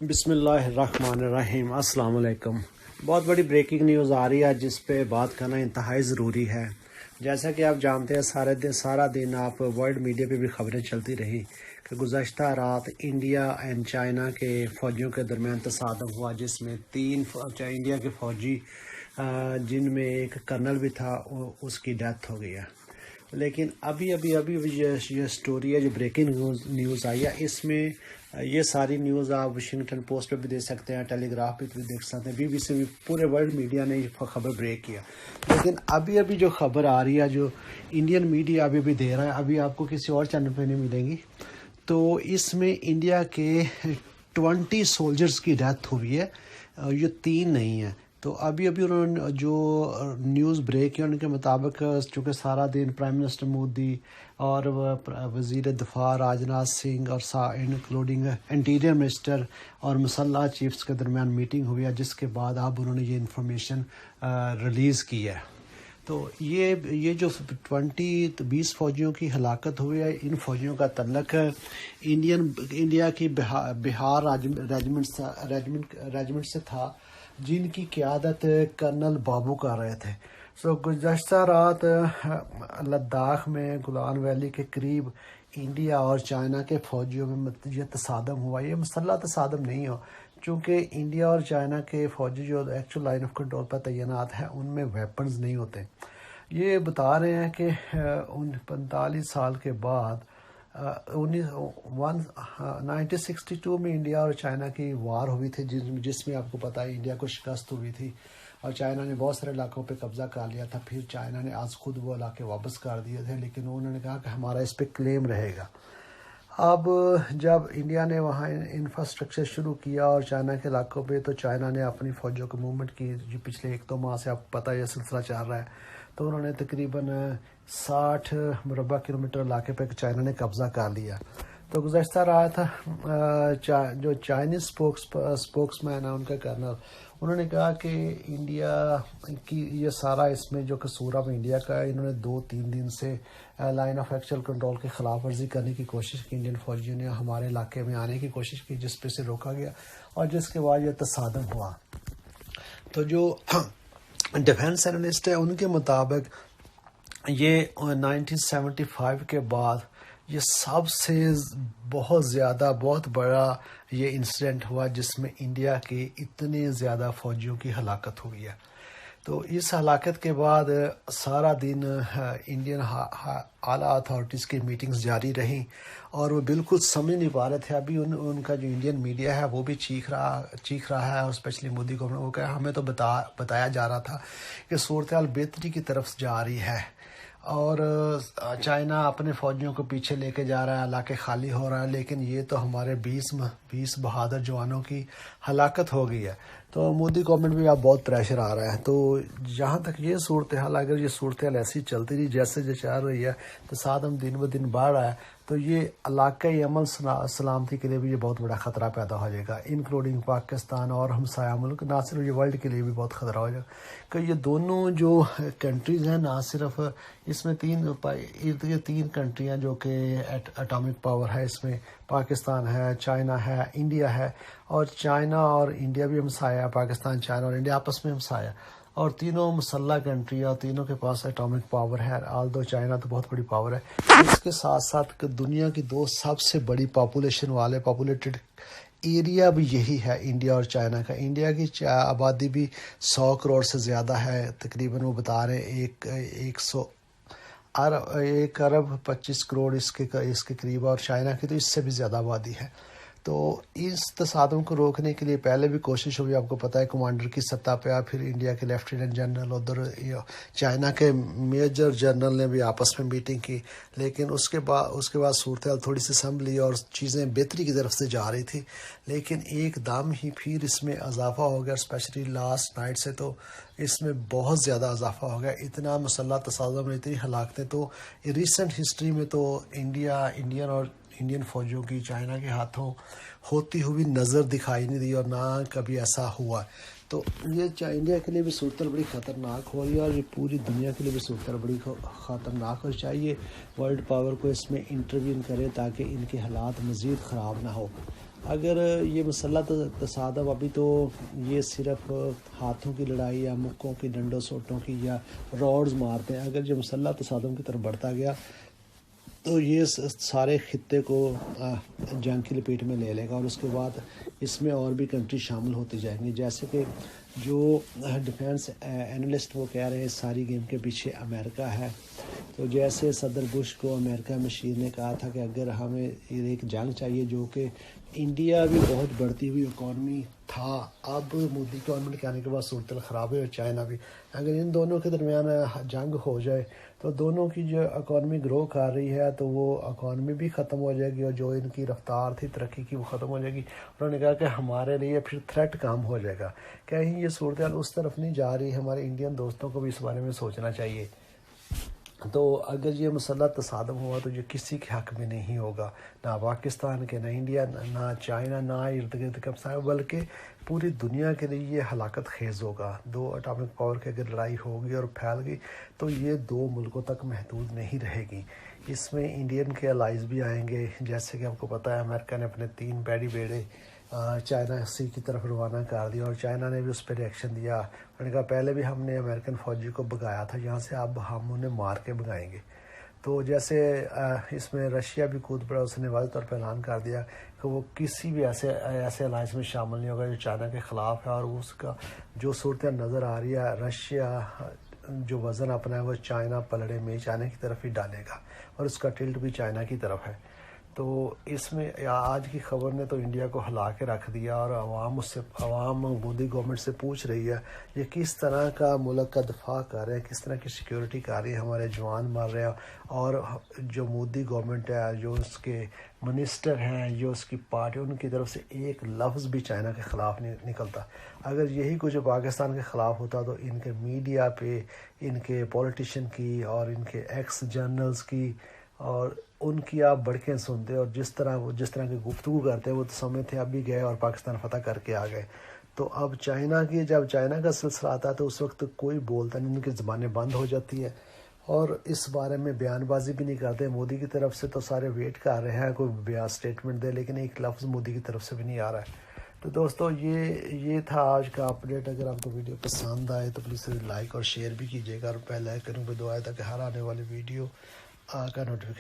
بسم اللہ الرحمن الرحیم۔ السلام علیکم۔ بہت بڑی بریکنگ نیوز آ رہی ہے جس پہ بات کرنا انتہائی ضروری ہے۔ جیسا کہ آپ جانتے ہیں سارا دن آپ ورلڈ میڈیا پہ بھی خبریں چلتی رہی کہ گزشتہ رات انڈیا اینڈ چائنا کے فوجیوں کے درمیان تصادم ہوا، جس میں 3 انڈیا کے فوجی جن میں ایک کرنل بھی تھا اس کی ڈیتھ ہو گئی ہے۔ لیکن ابھی یہ سٹوری ہے جو بریکنگ نیوز آئی ہے، اس میں یہ ساری نیوز آپ واشنگٹن پوسٹ پہ بھی دیکھ سکتے ہیں، ٹیلی گراف پہ بھی دیکھ سکتے ہیں، BBC بھی، پورے ورلڈ میڈیا نے یہ خبر بریک کیا۔ لیکن ابھی جو خبر آ رہی ہے جو انڈین میڈیا ابھی دے رہا ہے، ابھی آپ کو کسی اور چینل پہ نہیں ملے گی، تو اس میں انڈیا کے 20 سولجرز کی ڈیتھ ہوئی ہے، یہ 3 نہیں ہیں۔ تو ابھی انہوں نے جو نیوز بریک ہے ان کے مطابق، چونکہ سارا دن پرائم منسٹر مودی اور وزیر دفاع راجناتھ سنگھ اور انکلوڈنگ انٹیریئر منسٹر اور مسلح چیفز کے درمیان میٹنگ ہوئی ہے، جس کے بعد اب انہوں نے یہ انفارمیشن ریلیز کی ہے۔ تو یہ جو 20 فوجیوں کی ہلاکت ہوئی ہے، ان فوجیوں کا تعلق انڈیا کی بہار ریجمنٹ سے تھا، جن کی قیادت کرنل بابو کر رہے تھے۔ گزشتہ رات لداخ میں گولان ویلی کے قریب انڈیا اور چائنا کے فوجیوں میں یہ تصادم ہوا۔ یہ مسلح تصادم نہیں ہو، چونکہ انڈیا اور چائنا کے فوجی جو ایکچوئل لائن آف کنٹرول پر تعینات ہیں ان میں ویپنز نہیں ہوتے۔ یہ بتا رہے ہیں کہ 45 سال کے بعد 1962 میں انڈیا اور چائنا کی وار ہوئی تھی، جس میں آپ کو پتہ ہے انڈیا کو شکست ہوئی تھی اور چائنا نے بہت سارے علاقوں پہ قبضہ کر لیا تھا۔ پھر چائنا نے آج خود وہ علاقے واپس کر دیے تھے، لیکن انہوں نے کہا کہ ہمارا اس پہ کلیم رہے گا۔ اب جب انڈیا نے وہاں انفراسٹرکچر شروع کیا اور چائنا کے علاقوں پہ، تو چائنا نے اپنی فوجوں کو موومنٹ کی، جو پچھلے 1-2 ماہ سے آپ کو پتہ ہے یہ سلسلہ چل رہا ہے۔ تو انہوں نے تقریباً 60 مربع کلومیٹر علاقے پہ چائنا نے قبضہ کر لیا۔ تو گزشتہ رات جو چائنیز اسپوکس مین ہے، ان کا کرنل، انہوں نے کہا کہ انڈیا کی یہ سارا اس میں جو قصور اب انڈیا کا ہے، انہوں نے 2-3 دن سے لائن آف ایکچوئل کنٹرول کی خلاف ورزی کرنے کی کوشش کی، انڈین فوجیوں نے ہمارے علاقے میں آنے کی کوشش کی، جس پہ سے روکا گیا اور جس کے بعد یہ تصادم ہوا۔ تو جو ڈیفینس اینالسٹ ہیں ان کے مطابق یہ 1975 کے بعد یہ سب سے بہت بڑا یہ انسیڈنٹ ہوا جس میں انڈیا کے اتنے زیادہ فوجیوں کی ہلاکت ہوئی ہے۔ تو اس ہلاکت کے بعد سارا دن انڈین اعلیٰ اتھارٹیز کی میٹنگز جاری رہیں اور وہ بالکل سمجھ نہیں پا رہے تھے۔ ابھی ان کا جو انڈین میڈیا ہے وہ بھی چیخ رہا ہے، اور اسپیشلی مودی کو وہ کہا ہمیں تو بتایا جا رہا تھا کہ صورتحال بہتری کی طرف جا رہی ہے، اور چائنا اپنے فوجیوں کو پیچھے لے کے جا رہا ہے، علاقے خالی ہو رہا ہے، لیکن یہ تو ہمارے 20 بہادر جوانوں کی ہلاکت ہو گئی ہے۔ تو مودی گورنمنٹ بھی اب بہت پریشر آ رہا ہے۔ تو جہاں تک یہ صورتحال، اگر یہ صورتحال ایسی چلتی رہی جیسے جو چل رہی ہے، تو تصادم دن بہ دن بڑھ رہا ہے، تو یہ علاقائی امن سلامتی کے لیے بھی یہ بہت بڑا خطرہ پیدا ہو جائے گا، انکلوڈنگ پاکستان اور ہمسایہ ملک، نہ صرف یہ ورلڈ کے لیے بھی بہت خطرہ ہو جائے گا کہ یہ دونوں جو کنٹریز ہیں، نہ صرف اس میں 3 کنٹریاں جو کہ اٹامک پاور ہے، اس میں پاکستان ہے، چائنا ہے، انڈیا ہے، اور چائنا اور انڈیا بھی ہمسایہ ہے، پاکستان، چائنا اور انڈیا آپس میں ہمسایہ، اور تینوں مسلح کنٹری اور تینوں کے پاس اٹامک پاور ہے، آلدو چائنا تو بہت بڑی پاور ہے۔ اس کے ساتھ ساتھ دنیا کی 2 سب سے بڑی پاپولیٹڈ ایریا بھی یہی ہے، انڈیا اور چائنا کا۔ انڈیا کی آبادی بھی 100 کروڑ سے زیادہ ہے، تقریباً وہ بتا رہے ہیں 1 ارب 25 کروڑ اس کے قریب، اور چائنا کی تو اس سے بھی زیادہ آبادی ہے۔ تو اس تصادم کو روکنے کے لیے پہلے بھی کوشش ہوئی، آپ کو پتہ ہے کمانڈر کی سطح پہ، پھر انڈیا کے لیفٹیننٹ جنرل، ادھر چائنا کے میجر جنرل نے بھی آپس میں میٹنگ کی، لیکن اس کے بعد صورتحال تھوڑی سی سنبھلی اور چیزیں بہتری کی طرف سے جا رہی تھی، لیکن ایک دم ہی پھر اس میں اضافہ ہو گیا، اسپیشلی لاسٹ نائٹ سے تو اس میں بہت زیادہ اضافہ ہو گیا، اتنا مسلح تصادم، اتنی ہلاکتیں تو ریسنٹ ہسٹری میں تو انڈین فوجوں کی چائنا کے ہاتھوں ہوتی ہوئی نظر دکھائی نہیں دی، اور نہ کبھی ایسا ہوا۔ تو یہ انڈیا کے لیے بھی صورتحال بڑی خطرناک ہو رہی ہے، اور یہ پوری دنیا کے لیے بھی صورتحال بڑی خطرناک، اور چاہیے ورلڈ پاور کو اس میں انٹروین کرے تاکہ ان کے حالات مزید خراب نہ ہو۔ اگر یہ مسلح تصادم ابھی تو یہ صرف ہاتھوں کی لڑائی یا مکوں کی ڈنڈوں سوٹوں کی یا راڈز مارتے ہیں، اگر یہ مسلح تصادم کی طرف بڑھتا گیا تو یہ سارے خطے کو جنگ کی لپیٹ میں لے لے گا، اور اس کے بعد اس میں اور بھی کنٹری شامل ہوتی جائیں گی، جیسے کہ جو ڈیفینس اینالسٹ وہ کہہ رہے ہیں ساری گیم کے پیچھے امریکہ ہے۔ تو جیسے صدر بش کو امریکہ مشیر نے کہا تھا کہ اگر ہمیں ایک جنگ چاہیے، جو کہ انڈیا بھی بہت بڑھتی ہوئی اکانومی تھا، اب مودی گورنمنٹ کے آنے کے بعد صورتحال خراب ہوئی اور چائنا بھی، اگر ان دونوں کے درمیان جنگ ہو جائے تو دونوں کی جو اکانومی گرو کر رہی ہے تو وہ اکانومی بھی ختم ہو جائے گی، اور جو ان کی رفتار تھی ترقی کی وہ ختم ہو جائے گی۔ انہوں نے کہا کہ ہمارے لیے پھر تھریٹ کام ہو جائے گا، کہیں یہ صورتحال اس طرف نہیں جا رہی، ہمارے انڈین دوستوں کو بھی اس بارے میں سوچنا چاہیے۔ تو اگر یہ مسلح تصادم ہوا تو یہ کسی کے حق میں نہیں ہوگا، نہ پاکستان کے، نہ انڈیا، نہ چائنا، نہ ارد گرد کا، بلکہ پوری دنیا کے لیے یہ ہلاکت خیز ہوگا۔ دو اٹامک پاور کی اگر لڑائی ہوگی اور پھیل گئی تو یہ دو ملکوں تک محدود نہیں رہے گی، اس میں انڈین کے الائز بھی آئیں گے، جیسے کہ آپ کو پتہ ہے امریکہ نے اپنے 3 بیڑی بیڑے چائنا سی کی طرف روانہ کر دیا، اور چائنا نے بھی اس پہ ریئیکشن دیا۔ انہوں نے کہا پہلے بھی ہم نے امریکن فوجی کو بھگایا تھا یہاں سے، اب ہم انہیں مار کے بھگائیں گے۔ تو جیسے اس میں رشیا بھی کود پڑا، اس نے واضح طور پہ اعلان کر دیا کہ وہ کسی بھی ایسے الائنس میں شامل نہیں ہوگا جو چائنا کے خلاف ہے، اور اس کا جو صورتحال نظر آ رہی ہے، رشیا جو وزن اپنا ہے وہ چائنا پلڑے میں چائنا کی طرف ہی ڈالے گا، اور اس کا ٹلٹ بھی چائنا کی طرف ہے۔ تو اس میں آج کی خبر نے تو انڈیا کو ہلا کے رکھ دیا، اور عوام مودی گورنمنٹ سے پوچھ رہی ہے یہ کس طرح کا ملک کا دفاع کر رہے ہیں، کس طرح کی سیکیورٹی کر رہی ہے، ہمارے جوان مر رہے ہیں، اور جو مودی گورنمنٹ ہے، جو اس کے منسٹر ہیں، جو اس کی پارٹی، ان کی طرف سے ایک لفظ بھی چائنا کے خلاف نہیں نکلتا۔ اگر یہی کچھ پاکستان کے خلاف ہوتا تو ان کے میڈیا پہ ان کے پولیٹیشین کی اور ان کے ایکس جرنلز کی اور ان کی آپ بڑکیں سنتے، اور جس طرح کی گفتگو کرتے وہ تو سمجھتے ابھی گئے اور پاکستان فتح کر کے آ گئے۔ تو اب جب چائنا کا سلسلہ آتا ہے تو اس وقت کوئی بولتا نہیں، ان کی زبانیں بند ہو جاتی ہیں، اور اس بارے میں بیان بازی بھی نہیں کرتے۔ مودی کی طرف سے تو سارے ویٹ کر رہے ہیں کوئی بیان اسٹیٹمنٹ دے، لیکن ایک لفظ مودی کی طرف سے بھی نہیں آ رہا ہے۔ تو دوستو یہ تھا آج کا اپڈیٹ۔ اگر آپ کو ویڈیو پسند آئے تو پلیز لائک اور شیئر بھی کیجیے گا، اور بیل آئیکن پہ دبائیں تاکہ ہر آنے والی ویڈیو کا نوٹیفیکیشن